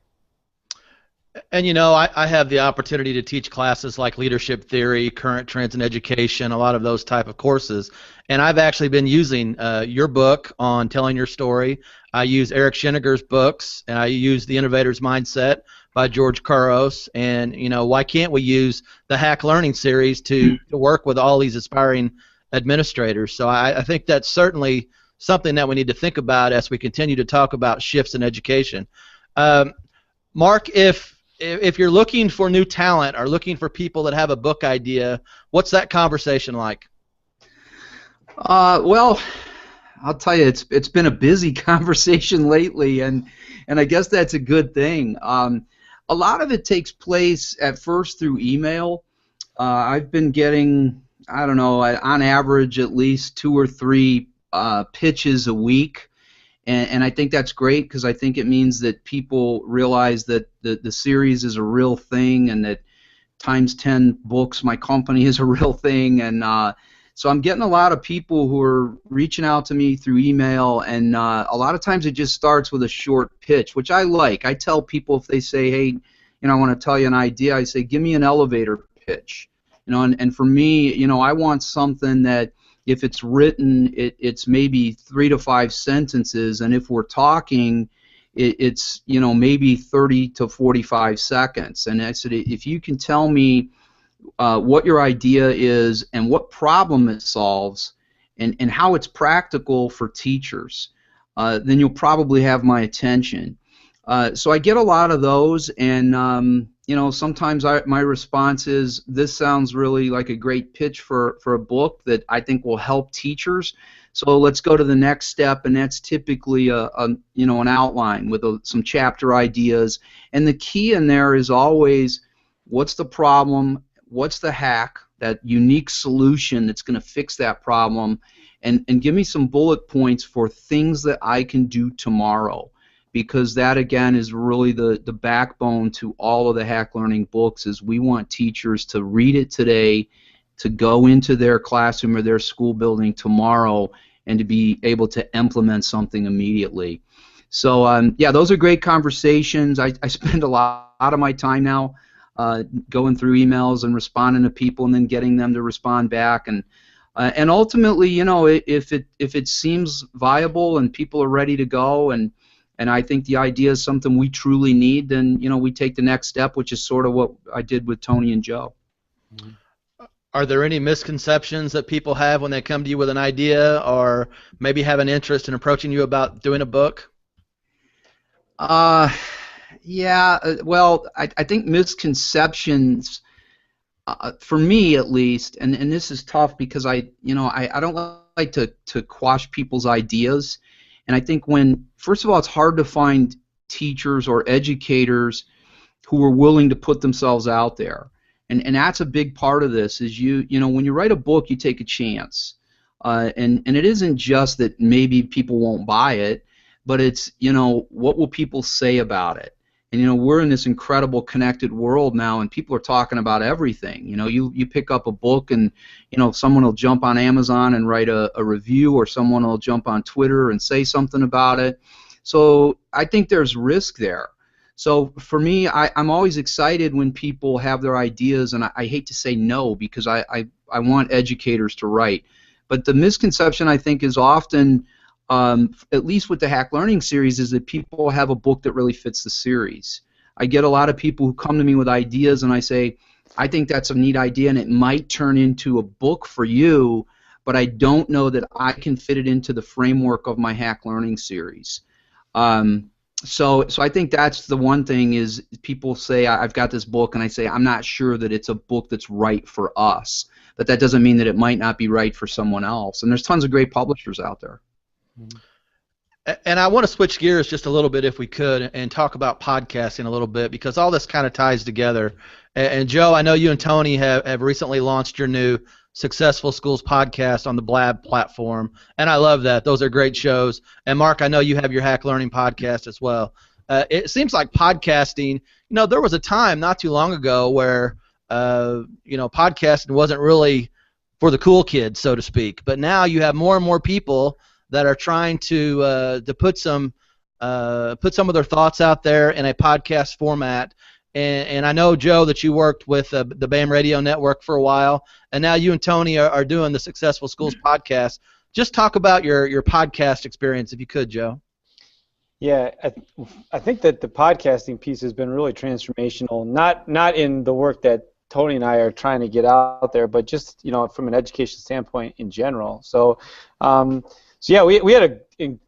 And I have the opportunity to teach classes like leadership theory, current trends in education, a lot of those type of courses. And I've actually been using your book on telling your story. I use Eric Schenniger's books, and I use The Innovator's Mindset by George Couros. And why can't we use the Hack Learning series to work with all these aspiring administrators? So I think that's certainly something that we need to think about as we continue to talk about shifts in education. Mark, if you're looking for new talent or looking for people that have a book idea, what's that conversation like? Well, I'll tell you, it's been a busy conversation lately, and I guess that's a good thing. A lot of it takes place at first through email. I've been getting, I don't know, on average at least 2 or 3 pitches a week. And I think that's great, because I think it means that people realize that the series is a real thing, and that times 10 books, my company, is a real thing. And so I'm getting a lot of people who are reaching out to me through email, and a lot of times it just starts with a short pitch, which I like. I tell people, if they say, hey, I want to tell you an idea, I say, give me an elevator pitch. And for me, I want something that, if it's written, it's maybe 3 to 5 sentences, and if we're talking, it's maybe 30 to 45 seconds. And I said, if you can tell me what your idea is and what problem it solves, and how it's practical for teachers, then you'll probably have my attention. So I get a lot of those, and sometimes my response is, this sounds really like a great pitch for a book that I think will help teachers. So let's go to the next step, and that's typically an outline with some chapter ideas. And the key in there is always, what's the problem, what's the hack, that unique solution that's going to fix that problem, and give me some bullet points for things that I can do tomorrow. Because that, again, is really the backbone to all of the Hack Learning books, is we want teachers to read it today, to go into their classroom or their school building tomorrow, and to be able to implement something immediately. So, yeah, those are great conversations. I spend a lot of my time now going through emails and responding to people, and then getting them to respond back. And ultimately, if it seems viable and people are ready to go, and I think the idea is something we truly need, then we take the next step, which is sort of what I did with Tony and Joe. Are there any misconceptions that people have when they come to you with an idea, or maybe have an interest in approaching you about doing a book? Yeah. Well, I think misconceptions, for me at least, and this is tough because I don't like to quash people's ideas. And I think first of all, it's hard to find teachers or educators who are willing to put themselves out there. And that's a big part of this, is when you write a book, you take a chance. And it isn't just that maybe people won't buy it, but it's, you know, what will people say about it? And, you know, we're in this incredible connected world now, and people are talking about everything. You know, you pick up a book, and, you know, someone will jump on Amazon and write a review, or someone will jump on Twitter and say something about it. So I think there's risk there. So for me, I'm always excited when people have their ideas, and I hate to say no, because I want educators to write. But the misconception, I think, is often, at least with the Hack Learning series, is that people have a book that really fits the series. I get a lot of people who come to me with ideas, and I say, I think that's a neat idea, and it might turn into a book for you, but I don't know that I can fit it into the framework of my Hack Learning series. So I think that's the one thing, is people say, I've got this book, and I say, I'm not sure that it's a book that's right for us. But that doesn't mean that it might not be right for someone else. And there's tons of great publishers out there. And I want to switch gears just a little bit, if we could, and talk about podcasting a little bit, because all this kind of ties together. And Joe, I know you and Tony have recently launched your new Successful Schools podcast on the Blab platform, and I love that. Those are great shows. And Mark, I know you have your Hack Learning podcast as well. It seems like podcasting, you know, there was a time not too long ago where, you know, podcasting wasn't really for the cool kids, so to speak. But now you have more and more people that are trying to put some of their thoughts out there in a podcast format. And I know, Joe, that you worked with the BAM Radio Network for a while, and now you and Tony are doing the Successful Schools podcast. Just talk about your podcast experience, if you could, Joe. Yeah, I think that the podcasting piece has been really transformational, not in the work that Tony and I are trying to get out there, but just, you know, from an education standpoint in general. So yeah, we had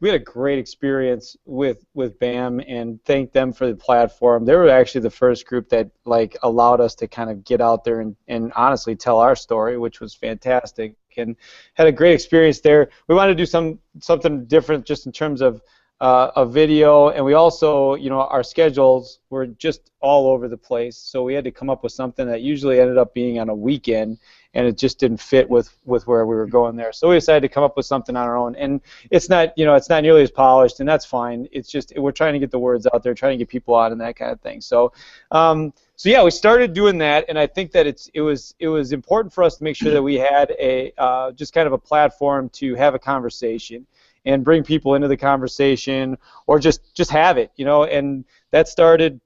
a great experience with BAM, and thank them for the platform. They were actually the first group that, like, allowed us to kind of get out there and honestly tell our story, which was fantastic, and had a great experience there. We wanted to do something different just in terms of a video, and we also, you know, our schedules were just all over the place, so we had to come up with something that usually ended up being on a weekend, and it just didn't fit with where we were going there. So we decided to come up with something on our own, and it's not, you know, it's not nearly as polished, and that's fine. It's just we're trying to get the words out there, trying to get people on, and that kind of thing. So yeah, we started doing that, and I think that it was important for us to make sure that we had a just kind of a platform to have a conversation and bring people into the conversation, or just have it, you know, and that started.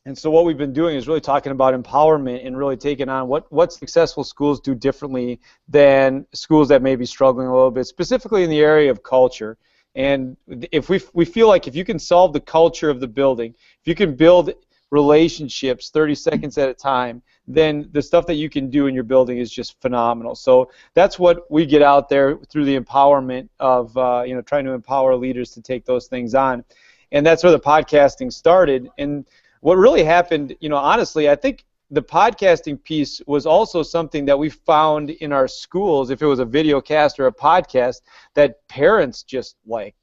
And so what we've been doing is really talking about empowerment and really taking on what successful schools do differently than schools that may be struggling a little bit, specifically in the area of culture. And if we feel like if you can solve the culture of the building, if you can build relationships 30 seconds at a time, then the stuff that you can do in your building is just phenomenal. So that's what we get out there through the empowerment of you know, trying to empower leaders to take those things on, and that's where the podcasting started. And what really happened, you know, honestly, I think the podcasting piece was also something that we found in our schools, if it was a video cast or a podcast, that parents just like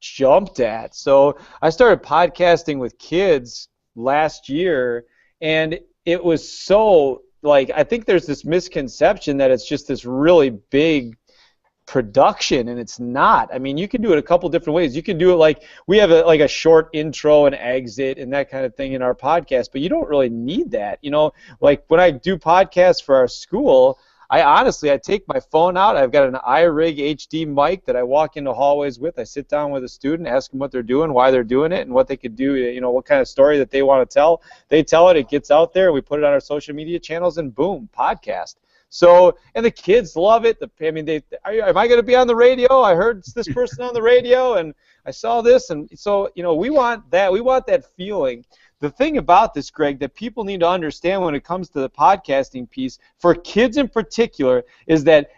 jumped at. So I started podcasting with kids last year, and it was so, like, I think there's this misconception that it's just this really big production, and it's not. I mean, you can do it a couple different ways. You can do it like we have a short intro and exit and that kind of thing in our podcast, but you don't really need that. You know, like when I do podcasts for our school, I take my phone out. I've got an iRig HD mic that I walk into hallways with. I sit down with a student, ask them what they're doing, why they're doing it, and what they could do, you know, what kind of story that they want to tell. They tell it, it gets out there, we put it on our social media channels, and boom, podcast. So, and the kids love it. I mean, am I going to be on the radio? I heard this person on the radio, and I saw this, and so, you know, we want that. We want that feeling. The thing about this, Greg, that people need to understand when it comes to the podcasting piece, for kids in particular, is that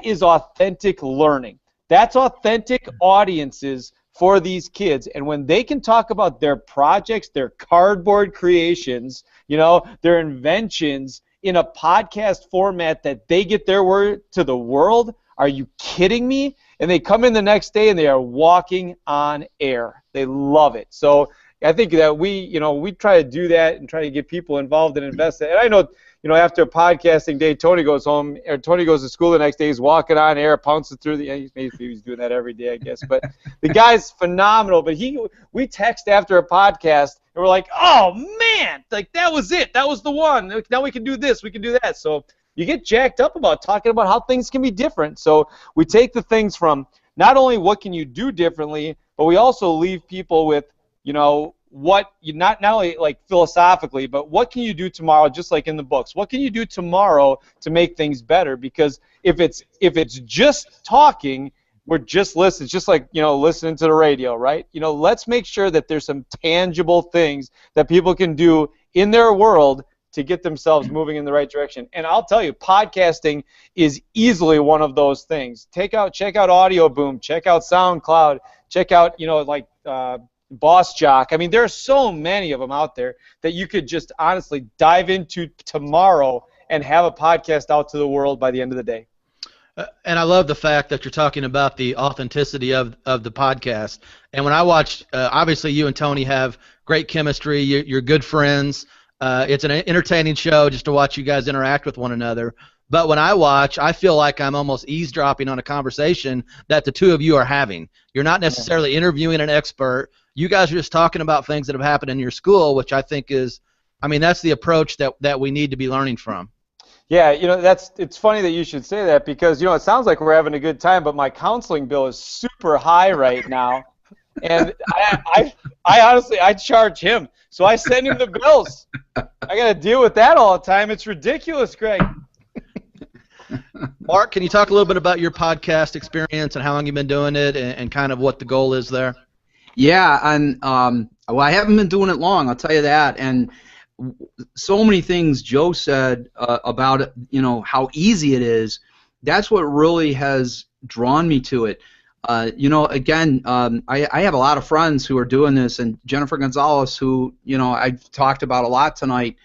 is authentic learning. That's authentic audiences for these kids. And when they can talk about their projects, their cardboard creations, you know, their inventions in a podcast format that they get their word to the world, are you kidding me? And they come in the next day and they are walking on air. They love it. So I think that we try to do that and try to get people involved and invested. And I know, after a podcasting day, Tony goes home, or Tony goes to school the next day. He's walking on air, pouncing through he's doing that every day, I guess. But the guy's phenomenal. But we text after a podcast, and we're like, oh man, like that was it. That was the one. Now we can do this. We can do that. So you get jacked up about talking about how things can be different. So we take the things from not only what can you do differently, but we also leave people with, what you not only like philosophically, but what can you do tomorrow, just like in the books. What can you do tomorrow to make things better? Because if it's just talking, we're just listening, just like listening to the radio, right? Let's make sure that there's some tangible things that people can do in their world to get themselves moving in the right direction. And I'll tell you, podcasting is easily one of those things. Check out Audio Boom, check out SoundCloud, check out Boss Jock. I mean, there are so many of them out there that you could just honestly dive into tomorrow and have a podcast out to the world by the end of the day. And I love the fact that you're talking about the authenticity of the podcast. And when I watch, obviously you and Tony have great chemistry. You're good friends. It's an entertaining show just to watch you guys interact with one another. But when I watch, I feel like I'm almost eavesdropping on a conversation that the two of you are having. You're not necessarily interviewing an expert. You guys are just talking about things that have happened in your school, which I think that's the approach that we need to be learning from. Yeah, it's funny that you should say that because, it sounds like we're having a good time, but my counseling bill is super high right now. And I honestly, I charge him. So I send him the bills. I got to deal with that all the time. It's ridiculous, Greg. Mark, can you talk a little bit about your podcast experience and how long you've been doing it and kind of what the goal is there? Yeah, and well, I haven't been doing it long, I'll tell you that. And so many things Joe said about it, how easy it is. That's what really has drawn me to it. Again, I have a lot of friends who are doing this, and Jennifer Gonzalez, who I've talked about a lot tonight.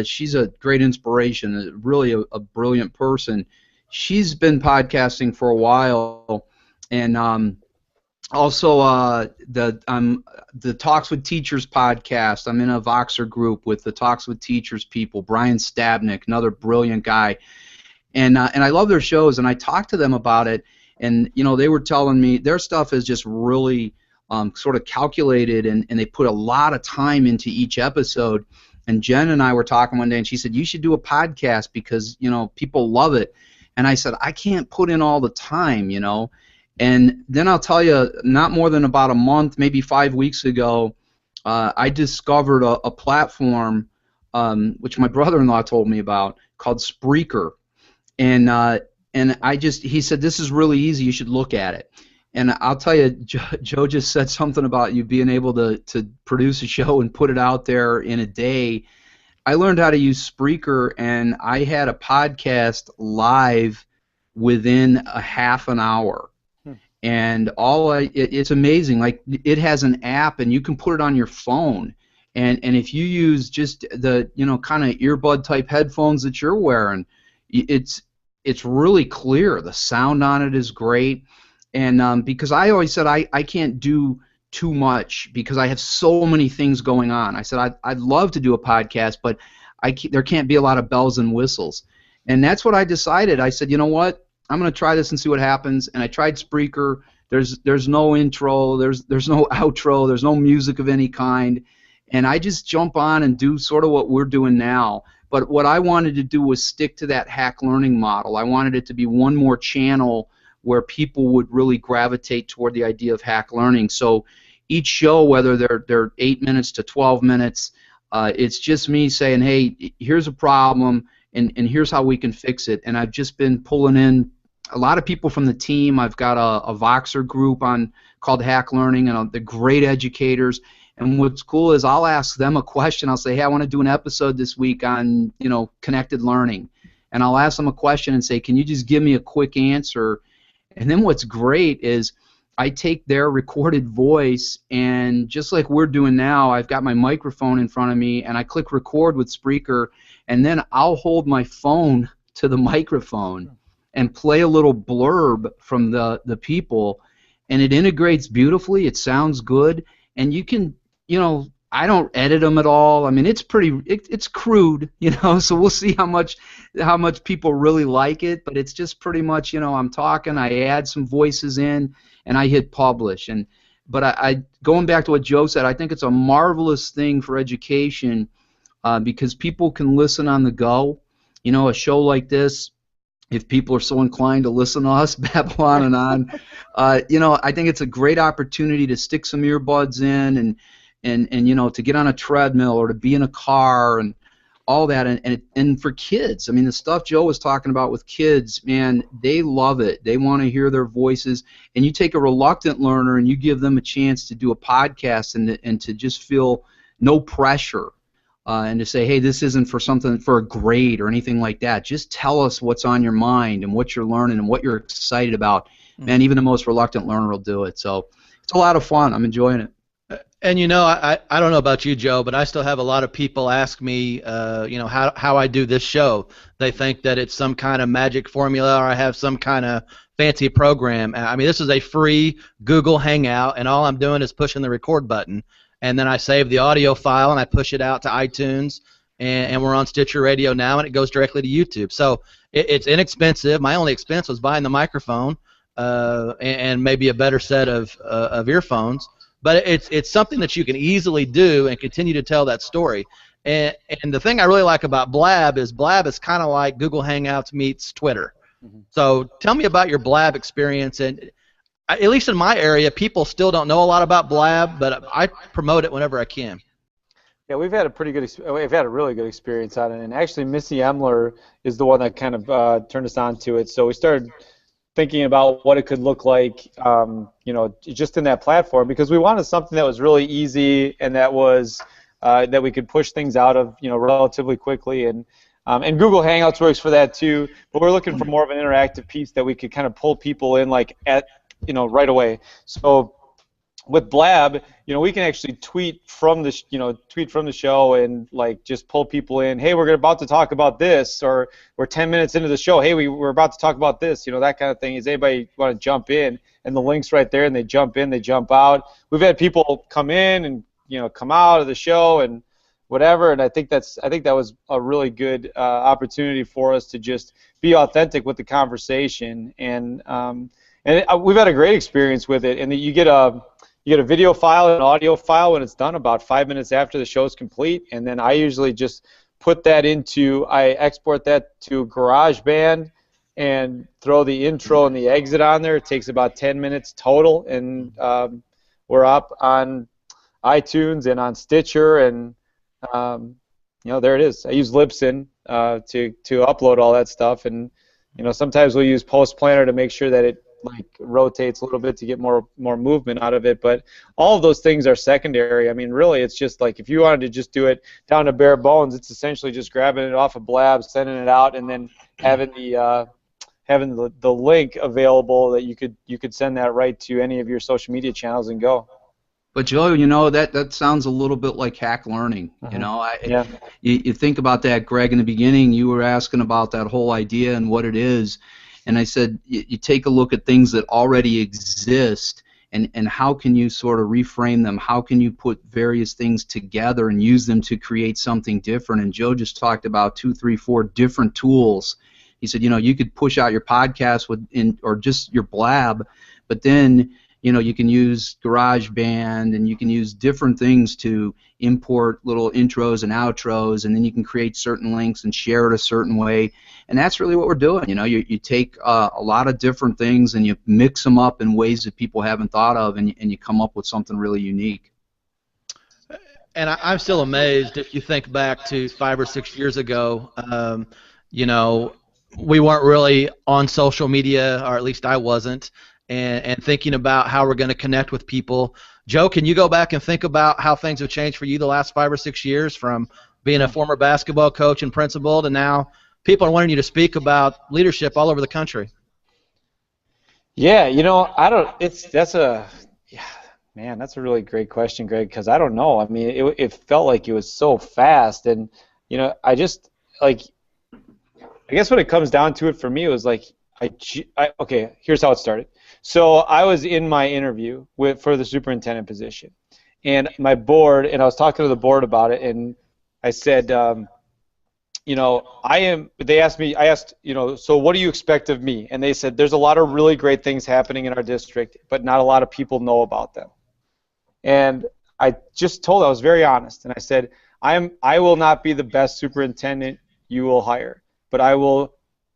She's a great inspiration, really a brilliant person. She's been podcasting for a while, and also the Talks with Teachers podcast. I'm in a Voxer group with the Talks with Teachers people. Brian Stabnick, another brilliant guy, and I love their shows. And I talked to them about it, and they were telling me their stuff is just really sort of calculated, and they put a lot of time into each episode. And Jen and I were talking one day, and she said, you should do a podcast because people love it. And I said, I can't put in all the time, And then I'll tell you, not more than about a month, maybe 5 weeks ago, I discovered a platform which my brother-in-law told me about called Spreaker, and he said, this is really easy. You should look at it. And I'll tell you, Joe just said something about you being able to produce a show and put it out there in a day. I learned how to use Spreaker, and I had a podcast live within a half an hour. And it's amazing. Like, it has an app, and you can put it on your phone. And if you use just the kind of earbud type headphones that you're wearing, it's really clear. The sound on it is great. And because I always said I can't do too much because I have so many things going on. I said I'd love to do a podcast, but there can't be a lot of bells and whistles. And that's what I decided. I said, you know what? I'm going to try this and see what happens. And I tried Spreaker. There's no intro. There's no outro. There's no music of any kind. And I just jump on and do sort of what we're doing now. But what I wanted to do was stick to that hack learning model. I wanted it to be one more channel where people would really gravitate toward the idea of hack learning. So each show, whether they're 8 minutes to 12 minutes, it's just me saying, hey, here's a problem, and here's how we can fix it. And I've just been pulling in a lot of people from the team. I've got a Voxer group called Hack Learning, and they're great educators. And what's cool is I'll ask them a question. I'll say, hey, I want to do an episode this week on connected learning. And I'll ask them a question and say, can you just give me a quick answer? And then what's great is I take their recorded voice, and just like we're doing now, I've got my microphone in front of me, and I click record with Spreaker, and then I'll hold my phone to the microphone and play a little blurb from the people, and it integrates beautifully. It sounds good, and you can I don't edit them at all. I mean, it's it's crude, So we'll see how much people really like it. But it's just pretty much, I'm talking, I add some voices in, and I hit publish. But I going back to what Joe said, I think it's a marvelous thing for education because people can listen on the go. A show like this, if people are so inclined to listen to us babble on and on, I think it's a great opportunity to stick some earbuds in and to get on a treadmill or to be in a car and all that, and for kids, I mean, the stuff Joe was talking about with kids, man, they love it. They want to hear their voices, and you take a reluctant learner and you give them a chance to do a podcast and to just feel no pressure. And to say, hey, this isn't for a grade or anything like that. Just tell us what's on your mind and what you're learning and what you're excited about. Man, even the most reluctant learner will do it. So it's a lot of fun. I'm enjoying it. And I don't know about you, Joe, but I still have a lot of people ask me, how I do this show. They think that it's some kind of magic formula or I have some kind of fancy program. I mean, this is a free Google Hangout, and all I'm doing is pushing the record button. And then I save the audio file and I push it out to iTunes, and we're on Stitcher Radio now, and it goes directly to YouTube. So it's inexpensive. My only expense was buying the microphone and maybe a better set of earphones. But it's something that you can easily do and continue to tell that story. And the thing I really like about Blab is kind of like Google Hangouts meets Twitter. Mm-hmm. So tell me about your Blab experience. And at least in my area, people still don't know a lot about Blab, but I promote it whenever I can. Yeah, we've had a really good experience on it, and actually Missy Emler is the one that kind of turned us on to it. So we started thinking about what it could look like, just in that platform, because we wanted something that was really easy and that was that we could push things out of, relatively quickly, and Google Hangouts works for that too. But we're looking for more of an interactive piece that we could kind of pull people in right away. So with Blab, we can actually tweet from the show and just pull people in. Hey, we're about to talk about this, or we're 10 minutes into the show. Hey, we're about to talk about this. That kind of thing. Is anybody want to jump in? And the link's right there, and they jump in, they jump out. We've had people come in and come out of the show and whatever. And I think that was a really good opportunity for us to just be authentic with the conversation. And we've had a great experience with it. And you get a video file and an audio file when it's done about 5 minutes after the show's complete, and then I usually just I export that to GarageBand and throw the intro and the exit on there. It takes about 10 minutes total, and we're up on iTunes and on Stitcher, and there it is. I use Libsyn to upload all that stuff, and sometimes we'll use Post Planner to make sure that it rotates a little bit to get more movement out of it, but all of those things are secondary. I mean, really, it's just if you wanted to just do it down to bare bones, it's essentially just grabbing it off of Blab, sending it out, and then having the link available that you could send that right to any of your social media channels and go. But Joe, that sounds a little bit like hack learning. Yeah. You think about that, Greg. In the beginning, you were asking about that whole idea and what it is. And I said, you take a look at things that already exist, and how can you sort of reframe them? How can you put various things together and use them to create something different? And Joe just talked about 2, 3, 4 different tools. He said, you could push out your podcast or just your Blab, but then you can use GarageBand, and you can use different things to import little intros and outros, and then you can create certain links and share it a certain way. And that's really what we're doing. You take a lot of different things and you mix them up in ways that people haven't thought of, and you come up with something really unique. And I'm still amazed if you think back to 5 or 6 years ago. We weren't really on social media, or at least I wasn't. And thinking about how we're going to connect with people. Joe, can you go back and think about how things have changed for you the last 5 or 6 years, from being a former basketball coach and principal to now people are wanting you to speak about leadership all over the country? Yeah, that's a really great question, Greg, because I don't know. I mean, it felt like it was so fast, and I guess when it comes down to it for me, it was okay, here's how it started. So I was in my interview for the superintendent position, And my board, and I was talking to the board about it, and I said, you know, they asked me, I asked, you know, so what do you expect of me? And they said, there's a lot of really great things happening in our district, but not a lot of people know about them. And I just told, I was very honest, and I said, I will not be the best superintendent you will hire, but I will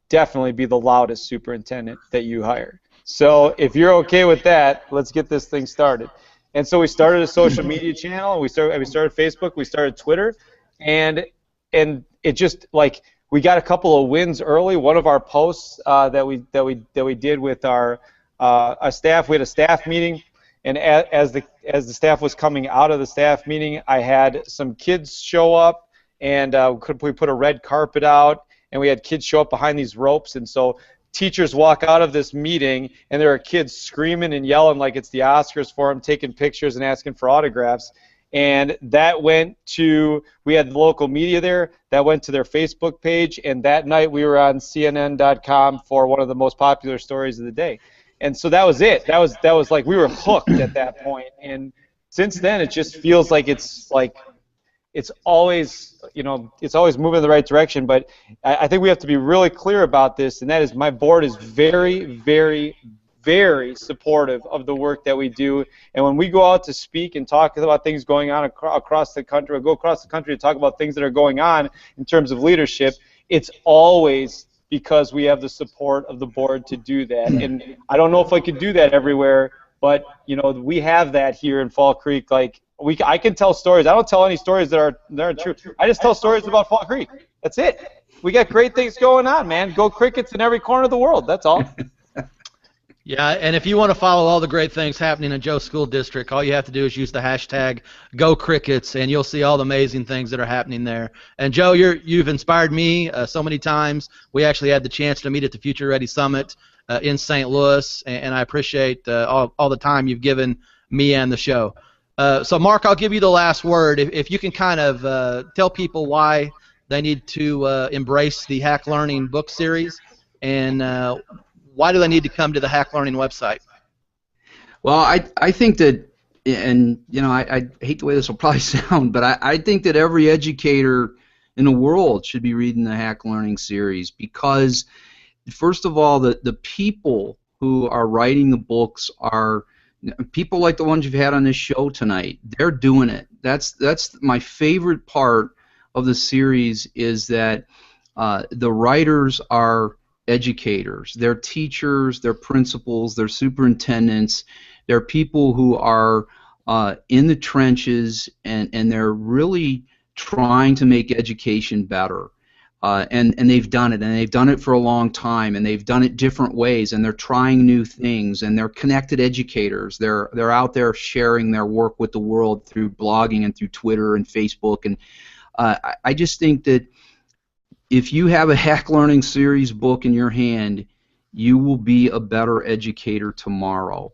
definitely be the loudest superintendent that you hire. So if you're okay with that, let's get this thing started. And so we started a social media channel. We started Facebook. We started Twitter, and it just, like, we got a couple of wins early. One of our posts that we did with our staff, we had a staff meeting, and as the staff was coming out of the staff meeting, I had some kids show up, and we put a red carpet out, and we had kids show up behind these ropes, and so teachers walk out of this meeting, and there are kids screaming and yelling like it's the Oscars for them, taking pictures and asking for autographs. And that went to, we had the local media there, that went to their Facebook page, and that night we were on CNN.com for one of the most popular stories of the day. And so that was it. That was like, we were hooked at that point. And since then, it just feels like it's always, you know, it's always moving in the right direction. But I think we have to be really clear about this, and that is, my board is very, very, very supportive of the work that we do. And when we go out to speak and talk about things going on across the country, or go across the country to talk about things that are going on in terms of leadership, it's always because we have the support of the board to do that. And I don't know if I could do that everywhere, but, you know, we have that here in Fall Creek. Like, I can tell stories. I don't tell any stories that aren't true. I just tell stories about Fall Creek. That's it. We got great things going on, man. Go Crickets in every corner of the world. That's all. Yeah, and if you want to follow all the great things happening in Joe's school district, all you have to do is use the hashtag #GoCrickets, and you'll see all the amazing things that are happening there. And Joe, you've inspired me so many times. We actually had the chance to meet at the Future Ready Summit in St. Louis, and I appreciate all the time you've given me and the show. So, Mark, I'll give you the last word. If you can kind of tell people why they need to embrace the Hack Learning book series, and why do they need to come to the Hack Learning website? Well, I think that, and you know, I hate the way this will probably sound, but I think that every educator in the world should be reading the Hack Learning series, because, first of all, the people who are writing the books are people like the ones you've had on this show tonight. They're doing it. That's my favorite part of the series, is that the writers are educators. They're teachers, they're principals, they're superintendents, they're people who are in the trenches, and they're really trying to make education better. And they've done it, and they've done it for a long time, and they've done it different ways, and they're trying new things, and they're connected educators. They're out there sharing their work with the world through blogging and through Twitter and Facebook. And I just think that if you have a Hack Learning series book in your hand, you will be a better educator tomorrow.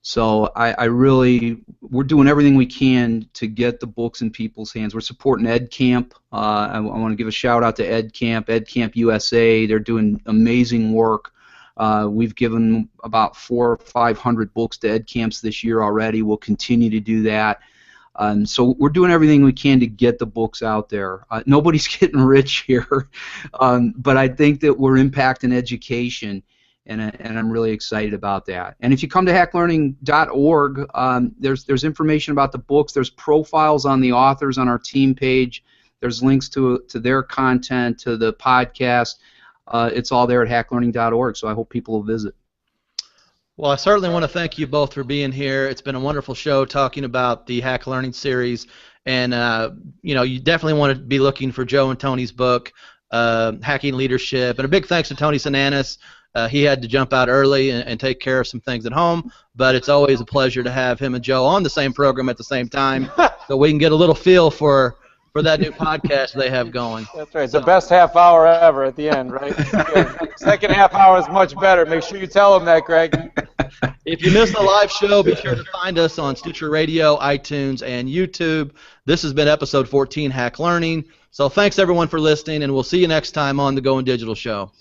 So we're doing everything we can to get the books in people's hands. We're supporting EdCamp. I want to give a shout out to EdCamp USA. They're doing amazing work. We've given about 400 or 500 books to EdCamps this year already. We'll continue to do that. So we're doing everything we can to get the books out there. Nobody's getting rich here, but I think that we're impacting education, and I'm really excited about that. And if you come to hacklearning.org, there's information about the books. There's profiles on the authors on our team page. There's links to their content, to the podcast. It's all there at hacklearning.org, so I hope people will visit. Well, I certainly want to thank you both for being here. It's been a wonderful show talking about the Hack Learning series, and you know, you definitely want to be looking for Joe and Tony's book, Hacking Leadership. And a big thanks to Tony Sinanis. He had to jump out early and take care of some things at home, but it's always a pleasure to have him and Joe on the same program at the same time, so we can get a little feel for that new podcast they have going. That's right. It's the best half hour ever at the end, right? Second half hour is much better. Make sure you tell them that, Greg. If you missed the live show, be sure to find us on Stitcher Radio, iTunes, and YouTube. This has been episode 14, Hack Learning. So thanks, everyone, for listening, and we'll see you next time on the Goin Digital Show.